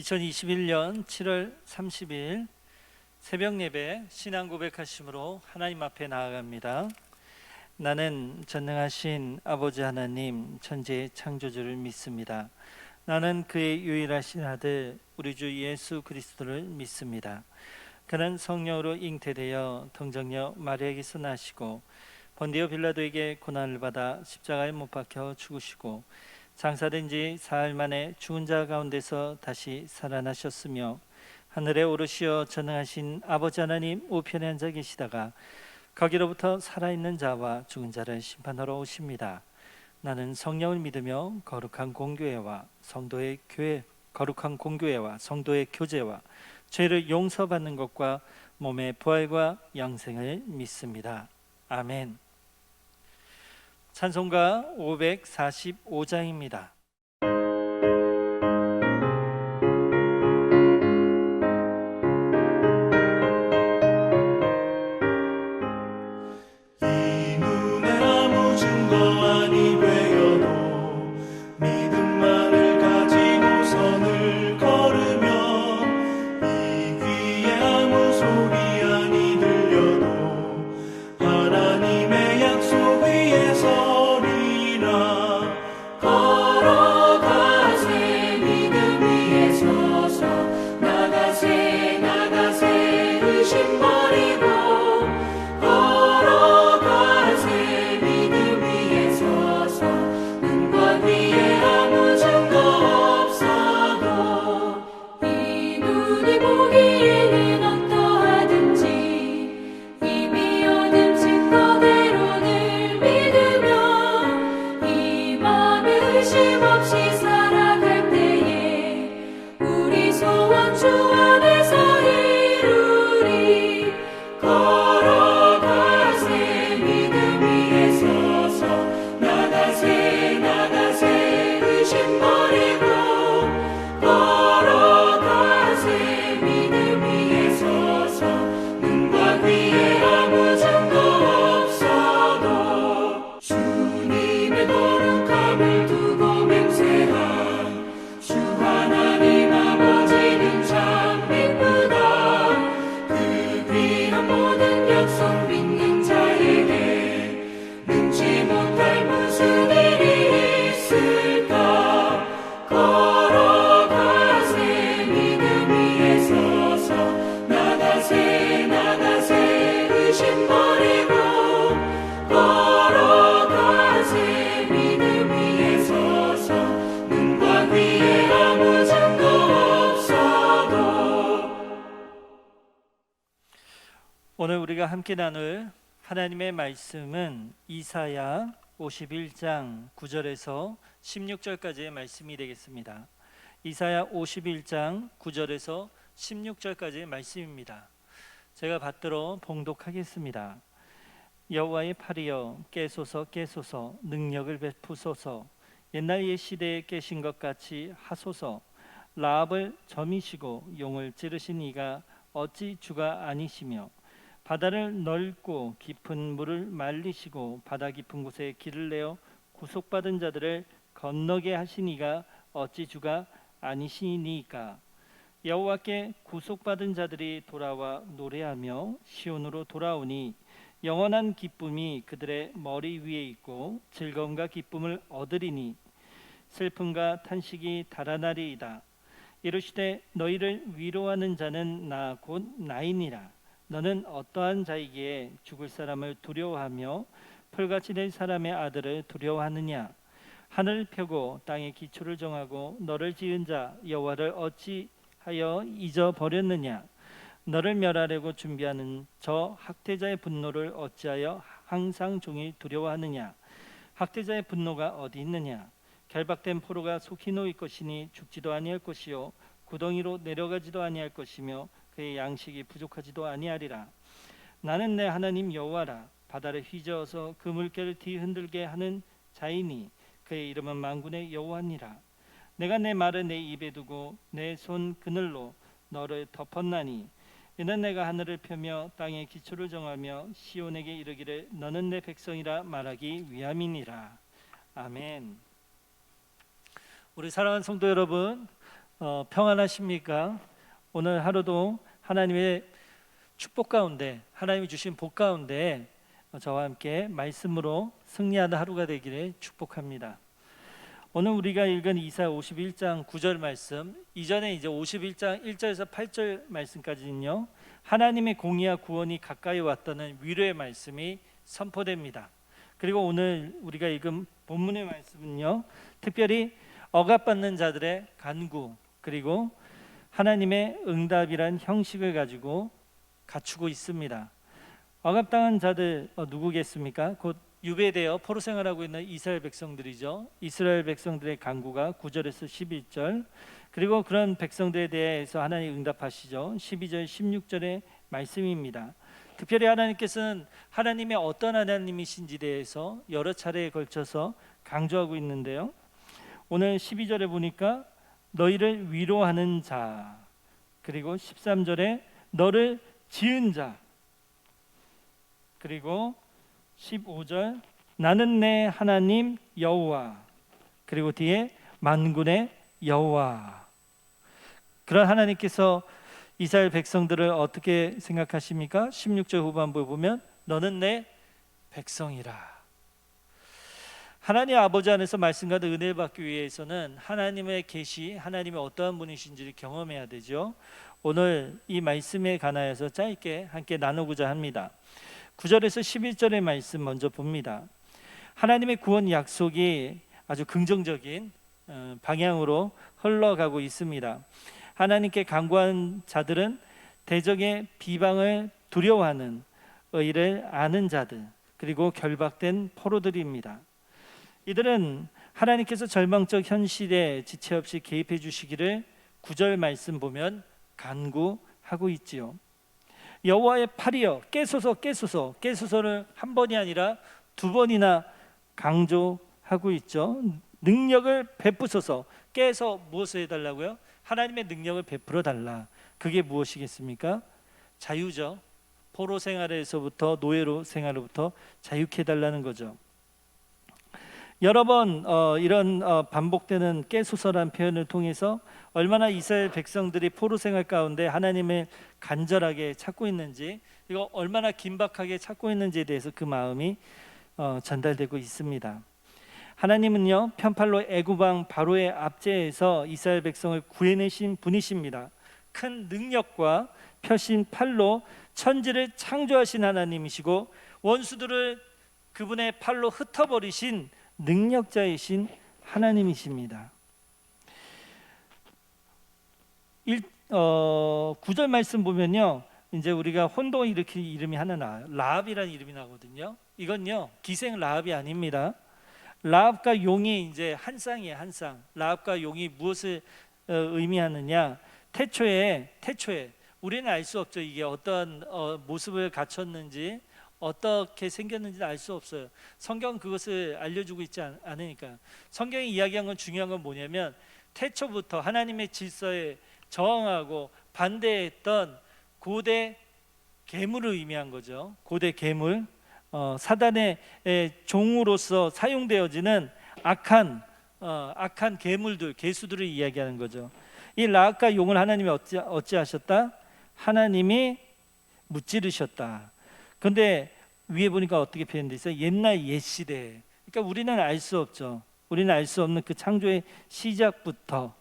2021년 7월 30일 새벽 예배 신앙 고백하심으로 하나님 앞에 나아갑니다. 나는 전능하신 아버지 하나님 천지의 창조주를 믿습니다. 나는 그의 유일하신 아들 우리 주 예수 그리스도를 믿습니다. 그는 성령으로 잉태되어 동정녀 마리아에게서 나시고 본디오 빌라도에게 고난을 받아 십자가에 못 박혀 죽으시고 장사된 지 사흘 만에 죽은 자 가운데서 다시 살아나셨으며 하늘에 오르시어 전능하신 아버지 하나님 우편에 앉아 계시다가 거기로부터 살아있는 자와 죽은 자를 심판하러 오십니다. 나는 성령을 믿으며 거룩한 공교회와 성도의 교제와 죄를 용서받는 것과 몸의 부활과 영생을 믿습니다. 아멘. 찬송가 545장입니다. 오늘 우리가 함께 나눌 하나님의 말씀은 이사야 51장 9절에서 16절까지의 말씀이 되겠습니다. 이사야 51장 9절에서 16절까지의 말씀입니다. 제가 받들어 봉독하겠습니다. 여호와의 팔이여 깨소서 깨소서 능력을 베푸소서 옛날 옛 시대에 깨신 것 같이 하소서 라합을 점이시고 용을 찌르신 이가 어찌 주가 아니시며 바다를 넓고 깊은 물을 말리시고 바다 깊은 곳에 길을 내어 구속받은 자들을 건너게 하신 이가 어찌 주가 아니시니까. 여호와께 구속받은 자들이 돌아와 노래하며 시온으로 돌아오니 영원한 기쁨이 그들의 머리 위에 있고 즐거움과 기쁨을 얻으리니 슬픔과 탄식이 달아나리이다. 이르시되 너희를 위로하는 자는 나 곧 나이니라. 너는 어떠한 자이기에 죽을 사람을 두려워하며 풀같이 될 사람의 아들을 두려워하느냐. 하늘을 펴고 땅의 기초를 정하고 너를 지은 자 여호와를 어찌하여 잊어버렸느냐. 너를 멸하려고 준비하는 저 학대자의 분노를 어찌하여 항상 종일 두려워하느냐. 학대자의 분노가 어디 있느냐. 결박된 포로가 속히 놓일 것이니 죽지도 아니할 것이요 구덩이로 내려가지도 아니할 것이며 그의 양식이 부족하지도 아니하리라. 나는 내 하나님 여호와라. 바다를 휘저어서 그 물결을 뒤흔들게 하는 자이니 그의 이름은 만군의 여호와니라. 내가 내 말을 내 입에 두고 내 손 그늘로 너를 덮었나니 이는 내가 하늘을 펴며 땅의 기초를 정하며 시온에게 이르기를 너는 내 백성이라 말하기 위함이니라. 아멘. 우리 사랑하는 성도 여러분, 평안하십니까? 오늘 하루도 하나님의 축복 가운데, 하나님이 주신 복 가운데 저와 함께 말씀으로 승리하는 하루가 되기를 축복합니다. 오늘 우리가 읽은 이사야 51장 9절 말씀, 이전에 이제 51장 1절에서 8절 말씀까지는요, 하나님의 공의와 구원이 가까이 왔다는 위로의 말씀이 선포됩니다. 그리고 오늘 우리가 읽은 본문의 말씀은요, 특별히 억압받는 자들의 간구, 그리고 하나님의 응답이란 형식을 가지고 갖추고 있습니다. 억압당한 자들 누구겠습니까? 곧 유배되어 포로 생활하고 있는 이스라엘 백성들이죠. 이스라엘 백성들의 간구가 9절에서 11절, 그리고 그런 백성들에 대해서 하나님 응답하시죠. 12절 16절의 말씀입니다. 특별히 하나님께서는 하나님의 어떤 하나님이신지 대해서 여러 차례에 걸쳐서 강조하고 있는데요, 오늘 12절에 보니까 너희를 위로하는 자, 그리고 13절에 너를 지은 자, 그리고 15절 나는 내 하나님 여호와, 그리고 뒤에 만군의 여호와. 그런 하나님께서 이스라엘 백성들을 어떻게 생각하십니까? 16절 후반부에 보면 너는 내 백성이라. 하나님 아버지 안에서 말씀과 은혜를 받기 위해서는 하나님의 계시, 하나님의 어떠한 분이신지를 경험해야 되죠. 오늘 이 말씀에 관하여서 짧게 함께 나누고자 합니다. 9절에서 11절의 말씀 먼저 봅니다. 하나님의 구원 약속이 아주 긍정적인 방향으로 흘러가고 있습니다. 하나님께 간구한 자들은 대적의 비방을 두려워하는, 의를 아는 자들, 그리고 결박된 포로들입니다. 이들은 하나님께서 절망적 현실에 지체 없이 개입해 주시기를 9절 말씀 보면 간구하고 있지요. 여호와의 팔이여 깨소서 깨소서, 깨소서를 한 번이 아니라 두 번이나 강조하고 있죠. 능력을 베푸소서. 깨서 무엇을 해달라고요? 하나님의 능력을 베풀어 달라. 그게 무엇이겠습니까? 자유죠. 포로 생활에서부터 노예로 생활로부터 자유케 해달라는 거죠. 여러 번 이런 반복되는 깨소서란 표현을 통해서 얼마나 이스라엘 백성들이 포로 생활 가운데 하나님을 간절하게 찾고 있는지, 그리고 얼마나 긴박하게 찾고 있는지에 대해서 그 마음이 전달되고 있습니다. 하나님은요, 편팔로 애굽 왕 바로의 압제에서 이스라엘 백성을 구해내신 분이십니다. 큰 능력과 펴신 팔로 천지를 창조하신 하나님이시고 원수들을 그분의 팔로 흩어버리신 능력자이신 하나님이십니다. 9절 말씀 보면요, 이제 우리가 혼동 일으킬 이름이 하나 나와요. 라합이라는 이름이 나거든요. 이건요, 기생 라합이 아닙니다. 라합과 용이 이제 한 쌍이에요, 한 쌍. 라합과 용이 무엇을 의미하느냐? 태초에 우리는 알 수 없죠. 이게 어떤 모습을 갖췄는지, 어떻게 생겼는지는 알 수 없어요. 성경 그것을 알려주고 있지 않으니까. 성경이 이야기한 건 중요한 건 뭐냐면, 태초부터 하나님의 질서에 저항하고 반대했던 고대 괴물을 의미한 거죠. 고대 괴물, 사단의 종으로서 사용되어지는 악한 괴물들, 괴수들을 이야기하는 거죠. 이 라합과 용을 하나님이 어찌하셨다? 하나님이 무찌르셨다. 그런데 위에 보니까 어떻게 표현되어 있어요? 옛날 옛 시대. 그러니까 우리는 알 수 없죠. 우리는 알 수 없는 그 창조의 시작부터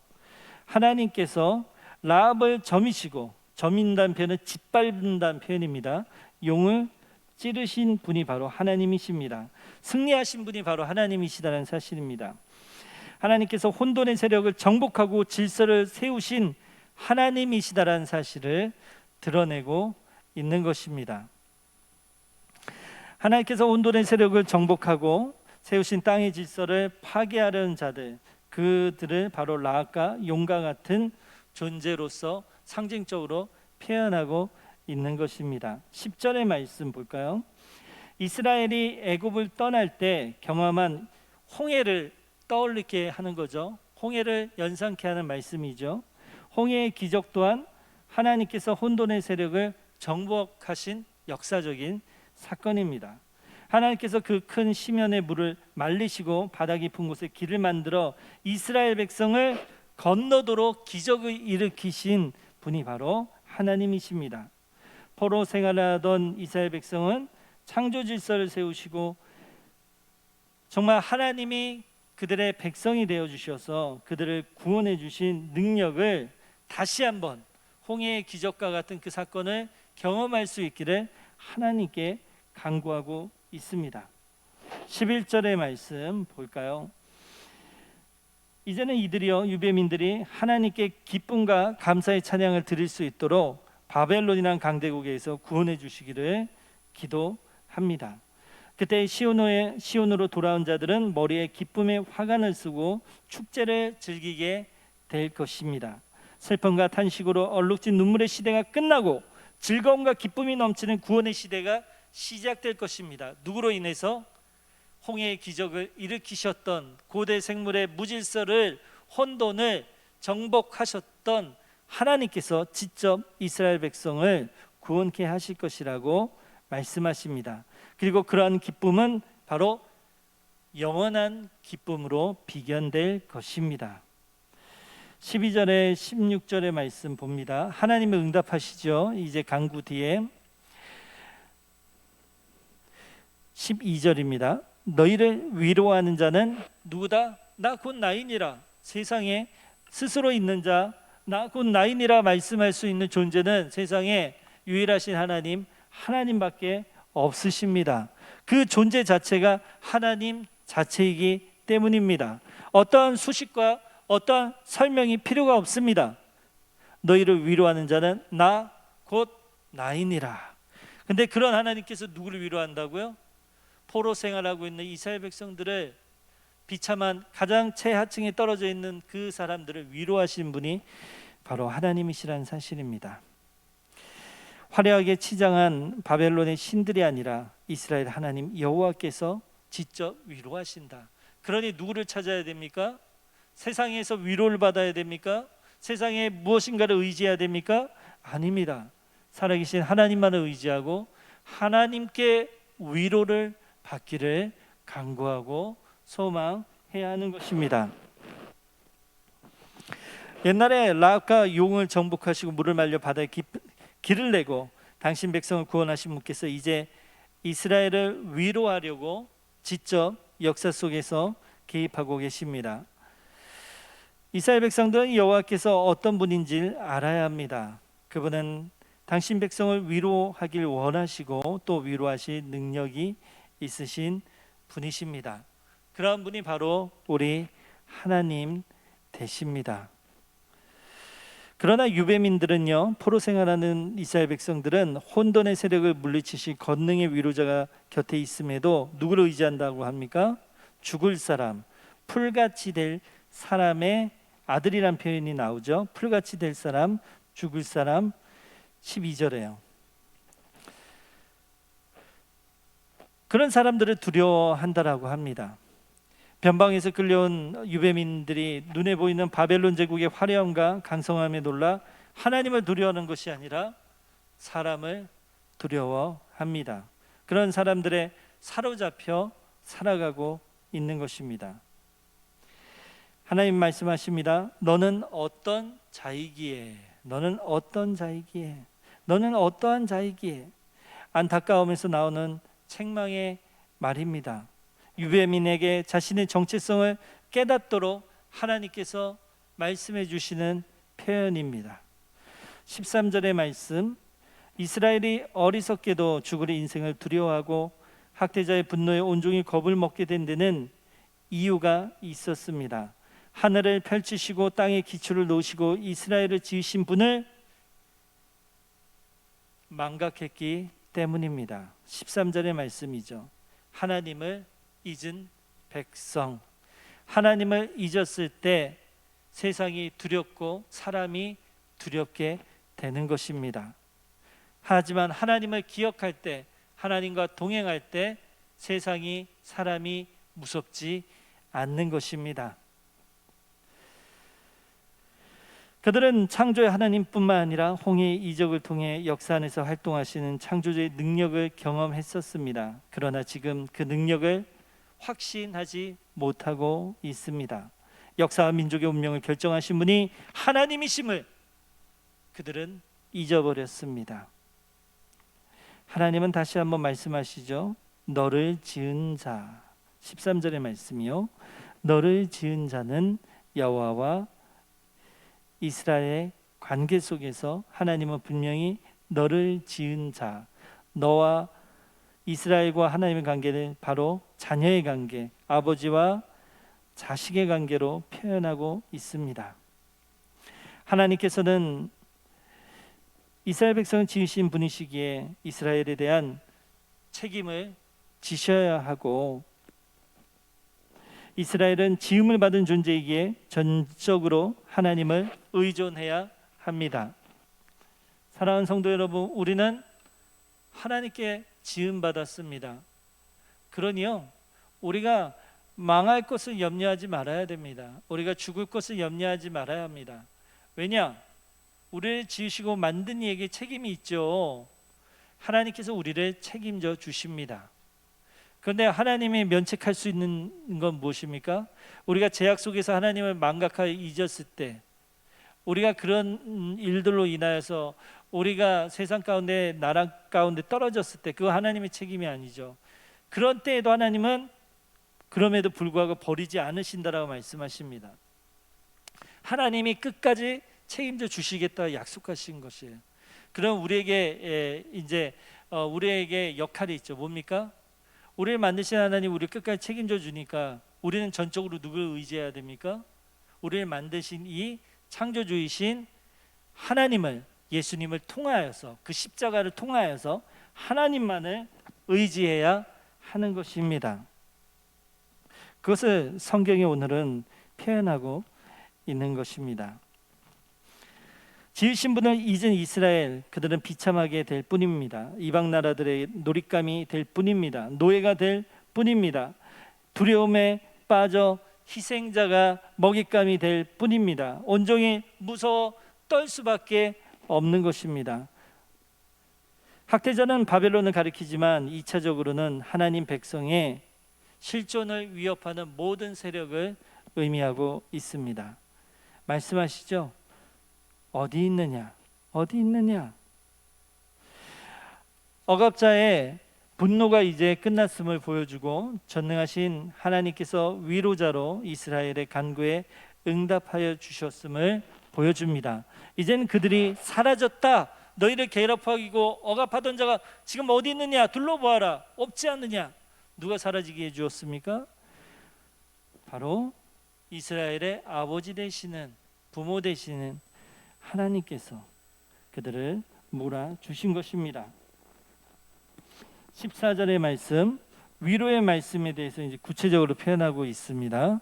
하나님께서 라합을 점이시고, 점인다는 표현은 짓밟는다는 표현입니다. 용을 찌르신 분이 바로 하나님이십니다. 승리하신 분이 바로 하나님이시다는 사실입니다. 하나님께서 혼돈의 세력을 정복하고 질서를 세우신 하나님이시다라는 사실을 드러내고 있는 것입니다. 하나님께서 혼돈의 세력을 정복하고 세우신 땅의 질서를 파괴하려는 자들, 그들을 바로 라합과 용과 같은 존재로서 상징적으로 표현하고 있는 것입니다. 10절의 말씀 볼까요? 이스라엘이 애굽을 떠날 때 경험한 홍해를 떠올리게 하는 거죠. 홍해를 연상케 하는 말씀이죠. 홍해의 기적 또한 하나님께서 혼돈의 세력을 정복하신 역사적인 사건입니다. 하나님께서 그 큰 시면의 물을 말리시고 바다 깊은 곳에 길을 만들어 이스라엘 백성을 건너도록 기적을 일으키신 분이 바로 하나님이십니다. 포로 생활하던 이스라엘 백성은 창조 질서를 세우시고 정말 하나님이 그들의 백성이 되어 주셔서 그들을 구원해 주신 능력을 다시 한번 홍해의 기적과 같은 그 사건을 경험할 수 있기를 하나님께 간구하고 있습니다. 11절의 말씀 볼까요? 이제는 이들이여 유배민들이 하나님께 기쁨과 감사의 찬양을 드릴 수 있도록 바벨론이란 강대국에서 구원해 주시기를 기도합니다. 그때 시온으로 돌아온 자들은 머리에 기쁨의 화관을 쓰고 축제를 즐기게 될 것입니다. 슬픔과 탄식으로 얼룩진 눈물의 시대가 끝나고 즐거움과 기쁨이 넘치는 구원의 시대가 시작될 것입니다. 누구로 인해서? 홍해의 기적을 일으키셨던 고대 생물의 무질서를 혼돈을 정복하셨던 하나님께서 직접 이스라엘 백성을 구원케 하실 것이라고 말씀하십니다. 그리고 그러한 기쁨은 바로 영원한 기쁨으로 비견될 것입니다. 12절에 16절의 말씀 봅니다. 하나님은 응답하시죠. 이제 간구 뒤에 12절입니다. 너희를 위로하는 자는 누구다? 나 곧 나이니라. 세상에 스스로 있는 자, 나 곧 나이니라 말씀할 수 있는 존재는 세상에 유일하신 하나님밖에 없으십니다. 그 존재 자체가 하나님 자체이기 때문입니다. 어떠한 수식과 어떠한 설명이 필요가 없습니다. 너희를 위로하는 자는 나 곧 나이니라. 근데 그런 하나님께서 누구를 위로한다고요? 포로 생활하고 있는 이스라엘 백성들을, 비참한 가장 최하층에 떨어져 있는 그 사람들을 위로하신 분이 바로 하나님이시라는 사실입니다. 화려하게 치장한 바벨론의 신들이 아니라 이스라엘 하나님 여호와께서 직접 위로하신다. 그러니 누구를 찾아야 됩니까? 세상에서 위로를 받아야 됩니까? 세상에 무엇인가를 의지해야 됩니까? 아닙니다. 살아계신 하나님만을 의지하고 하나님께 위로를 받기를 간구하고 소망해야 하는 것입니다. 옛날에 라합과 용을 정복하시고 물을 말려 바다에 길을 내고 당신 백성을 구원하신 분께서 이제 이스라엘을 위로하려고 직접 역사 속에서 개입하고 계십니다. 이스라엘 백성들은 여호와께서 어떤 분인지 알아야 합니다. 그분은 당신 백성을 위로하길 원하시고 또 위로하실 능력이 있으신 분이십니다. 그런 분이 바로 우리 하나님 되십니다. 그러나 유배민들은요, 포로 생활하는 이스라엘 백성들은 혼돈의 세력을 물리치실 권능의 위로자가 곁에 있음에도 누구를 의지한다고 합니까? 죽을 사람, 풀같이 될 사람의 아들이란 표현이 나오죠. 풀같이 될 사람, 죽을 사람. 12절에요. 그런 사람들을 두려워한다라고 합니다. 변방에서 끌려온 유배민들이 눈에 보이는 바벨론 제국의 화려함과 강성함에 놀라 하나님을 두려워하는 것이 아니라 사람을 두려워합니다. 그런 사람들의 사로잡혀 살아가고 있는 것입니다. 하나님 말씀하십니다. 너는 어떤 자이기에, 너는 어떤 자이기에, 너는 어떠한 자이기에. 안타까움에서 나오는 책망의 말입니다. 유배민에게 자신의 정체성을 깨닫도록 하나님께서 말씀해 주시는 표현입니다. 13절의 말씀, 이스라엘이 어리석게도 죽을 인생을 두려워하고 학대자의 분노에 온종일 겁을 먹게 된 데는 이유가 있었습니다. 하늘을 펼치시고 땅에 기초를 놓으시고 이스라엘을 지으신 분을 망각했기 때문입니다. 13절의 말씀이죠. 하나님을 잊은 백성, 하나님을 잊었을 때 세상이 두렵고 사람이 두렵게 되는 것입니다. 하지만 하나님을 기억할 때, 하나님과 동행할 때 세상이, 사람이 무섭지 않는 것입니다. 그들은 창조의 하나님뿐만 아니라 홍해의 이적을 통해 역사 안에서 활동하시는 창조주의 능력을 경험했었습니다. 그러나 지금 그 능력을 확신하지 못하고 있습니다. 역사와 민족의 운명을 결정하신 분이 하나님이심을 그들은 잊어버렸습니다. 하나님은 다시 한번 말씀하시죠. 너를 지은 자, 13절의 말씀이요, 너를 지은 자는 여호와와 이스라엘의 관계 속에서 하나님은 분명히 너를 지은 자, 너와 이스라엘과 하나님의 관계는 바로 자녀의 관계, 아버지와 자식의 관계로 표현하고 있습니다. 하나님께서는 이스라엘 백성을 지으신 분이시기에 이스라엘에 대한 책임을 지셔야 하고, 이스라엘은 지음을 받은 존재이기에 전적으로 하나님을 의존해야 합니다. 사랑하는 성도 여러분, 우리는 하나님께 지음 받았습니다. 그러니요, 우리가 망할 것을 염려하지 말아야 됩니다. 우리가 죽을 것을 염려하지 말아야 합니다. 왜냐? 우리를 지으시고 만든 이에게 책임이 있죠. 하나님께서 우리를 책임져 주십니다. 그런데 하나님이 면책할 수 있는 건 무엇입니까? 우리가 죄악 속에서 하나님을 망각하여 잊었을 때, 우리가 그런 일들로 인하여서 우리가 세상 가운데 나라 가운데 떨어졌을 때, 그거 하나님의 책임이 아니죠. 그런 때에도 하나님은 그럼에도 불구하고 버리지 않으신다라고 말씀하십니다. 하나님이 끝까지 책임져 주시겠다 약속하신 것이에요. 그럼 우리에게 우리에게 역할이 있죠. 뭡니까? 우리를 만드신 하나님 우리를 끝까지 책임져 주니까 우리는 전적으로 누구를 의지해야 됩니까? 우리를 만드신 이 창조주이신 하나님을, 예수님을 통하여서, 그 십자가를 통하여서 하나님만을 의지해야 하는 것입니다. 그것을 성경이 오늘은 표현하고 있는 것입니다. 지으신 분을 잊은 이스라엘, 그들은 비참하게 될 뿐입니다. 이방 나라들의 놀잇감이 될 뿐입니다. 노예가 될 뿐입니다. 두려움에 빠져 희생자가 먹잇감이 될 뿐입니다. 온종일 무서워 떨 수밖에 없는 것입니다. 학대자는 바벨론을 가리키지만 2차적으로는 하나님 백성의 실존을 위협하는 모든 세력을 의미하고 있습니다. 말씀하시죠. 어디 있느냐? 어디 있느냐? 억압자의 분노가 이제 끝났음을 보여주고 전능하신 하나님께서 위로자로 이스라엘의 간구에 응답하여 주셨음을 보여줍니다. 이제는 그들이 사라졌다. 너희를 괴롭히고 억압하던 자가 지금 어디 있느냐? 둘러보아라. 없지 않느냐? 누가 사라지게 해주었습니까? 바로 이스라엘의 아버지 되시는, 부모 되시는 하나님께서 그들을 몰아주신 것입니다. 14절의 말씀, 위로의 말씀에 대해서 이제 구체적으로 표현하고 있습니다.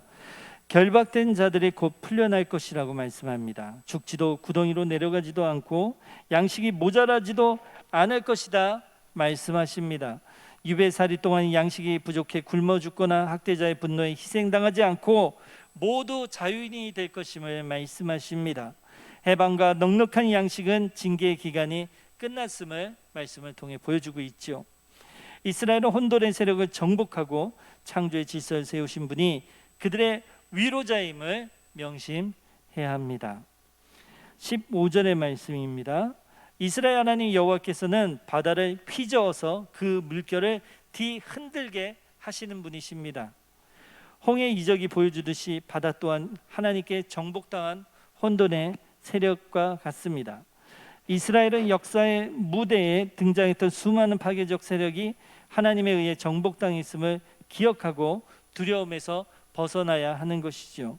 결박된 자들이 곧 풀려날 것이라고 말씀합니다. 죽지도 구덩이로 내려가지도 않고 양식이 모자라지도 않을 것이다 말씀하십니다. 유배살이 동안 양식이 부족해 굶어 죽거나 학대자의 분노에 희생당하지 않고 모두 자유인이 될 것임을 말씀하십니다. 해방과 넉넉한 양식은 징계의 기간이 끝났음을 말씀을 통해 보여주고 있죠. 이스라엘은 혼돈의 세력을 정복하고 창조의 질서를 세우신 분이 그들의 위로자임을 명심해야 합니다. 15절의 말씀입니다. 이스라엘 하나님 여호와께서는 바다를 휘저어서 그 물결을 뒤흔들게 하시는 분이십니다. 홍해 이적이 보여주듯이 바다 또한 하나님께 정복당한 혼돈의 세력과 같습니다. 이스라엘은 역사의 무대에 등장했던 수많은 파괴적 세력이 하나님에 의해 정복당했음을 기억하고 두려움에서 벗어나야 하는 것이죠.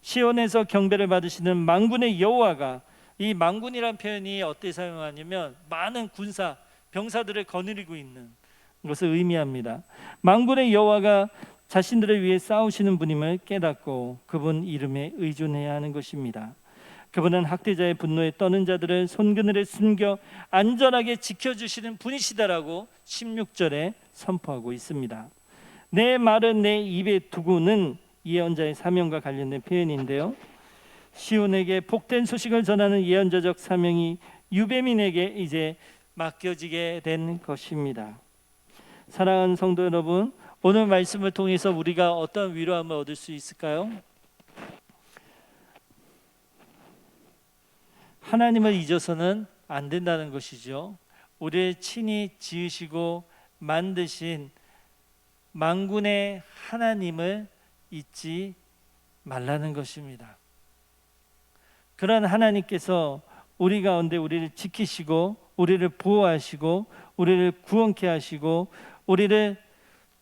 시온에서 경배를 받으시는 만군의 여호와가, 이 만군이란 표현이 어떻게 사용하냐면 많은 군사, 병사들을 거느리고 있는 것을 의미합니다. 만군의 여호와가 자신들을 위해 싸우시는 분임을 깨닫고 그분 이름에 의존해야 하는 것입니다. 그분은 학대자의 분노에 떠는 자들을 손그늘에 숨겨 안전하게 지켜주시는 분이시다라고 16절에 선포하고 있습니다. 내 말은 내 입에 두고는 예언자의 사명과 관련된 표현인데요. 시온에게 복된 소식을 전하는 예언자적 사명이 유배민에게 이제 맡겨지게 된 것입니다. 사랑하는 성도 여러분, 오늘 말씀을 통해서 우리가 어떤 위로함을 얻을 수 있을까요? 하나님을 잊어서는 안 된다는 것이죠. 우리를 친히 지으시고 만드신 만군의 하나님을 잊지 말라는 것입니다. 그런 하나님께서 우리 가운데 우리를 지키시고 우리를 보호하시고 우리를 구원케 하시고 우리를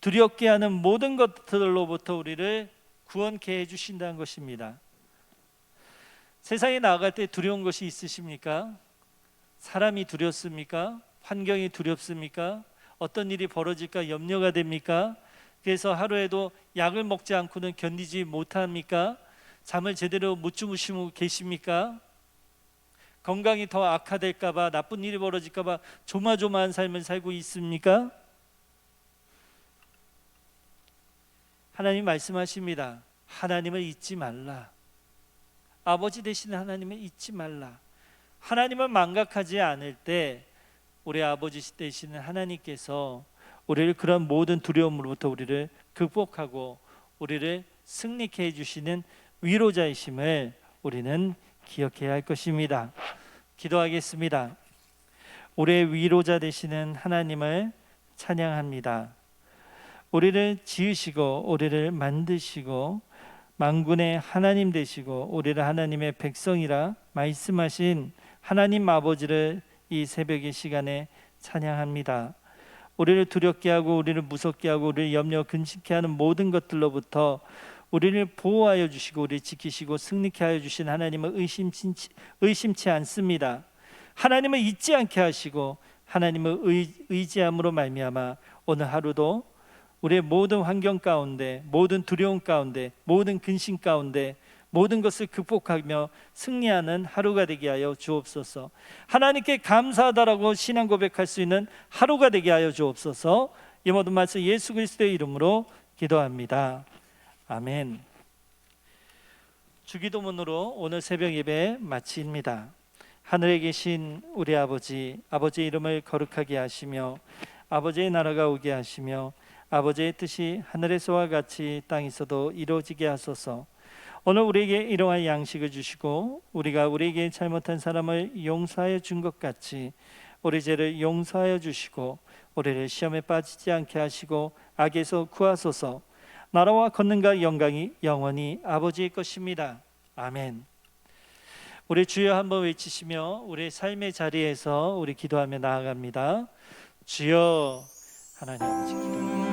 두렵게 하는 모든 것들로부터 우리를 구원케 해주신다는 것입니다. 세상에 나아갈 때 두려운 것이 있으십니까? 사람이 두렵습니까? 환경이 두렵습니까? 어떤 일이 벌어질까 염려가 됩니까? 그래서 하루에도 약을 먹지 않고는 견디지 못합니까? 잠을 제대로 못 주무시고 계십니까? 건강이 더 악화될까 봐, 나쁜 일이 벌어질까 봐 조마조마한 삶을 살고 있습니까? 하나님 말씀하십니다. 하나님을 잊지 말라. 아버지 되시는 하나님을 잊지 말라. 하나님을 망각하지 않을 때 우리 아버지 되시는 하나님께서 우리를 그런 모든 두려움으로부터 우리를 극복하고 우리를 승리케 해주시는 위로자이심을 우리는 기억해야 할 것입니다. 기도하겠습니다. 우리의 위로자 되시는 하나님을 찬양합니다. 우리를 지으시고 우리를 만드시고 만군의 하나님 되시고 우리를 하나님의 백성이라 말씀하신 하나님 아버지를 이 새벽의 시간에 찬양합니다. 우리를 두렵게 하고 우리를 무섭게 하고 우리를 염려 근심케 하는 모든 것들로부터 우리를 보호하여 주시고 우리를 지키시고 승리케 하여 주신 하나님을 의심치 않습니다. 하나님을 잊지 않게 하시고 하나님을 의지함으로 말미암아 오늘 하루도 우리의 모든 환경 가운데, 모든 두려움 가운데, 모든 근심 가운데 모든 것을 극복하며 승리하는 하루가 되게 하여 주옵소서. 하나님께 감사하다라고 신앙 고백할 수 있는 하루가 되게 하여 주옵소서. 이 모든 말씀 예수 그리스도의 이름으로 기도합니다. 아멘. 주기도문으로 오늘 새벽 예배 마칩니다. 하늘에 계신 우리 아버지, 아버지의 이름을 거룩하게 하시며 아버지의 나라가 오게 하시며 아버지의 뜻이 하늘에서와 같이 땅에서도 이루어지게 하소서. 오늘 우리에게 일용할 양식을 주시고 우리가 우리에게 잘못한 사람을 용서하여 준 것 같이 우리 죄를 용서하여 주시고 우리를 시험에 빠지지 않게 하시고 악에서 구하소서. 나라와 권능과 영광이 영원히 아버지의 것입니다. 아멘. 우리 주여 한번 외치시며 우리 삶의 자리에서 우리 기도하며 나아갑니다. 주여. 하나님 아버지 기도합니다.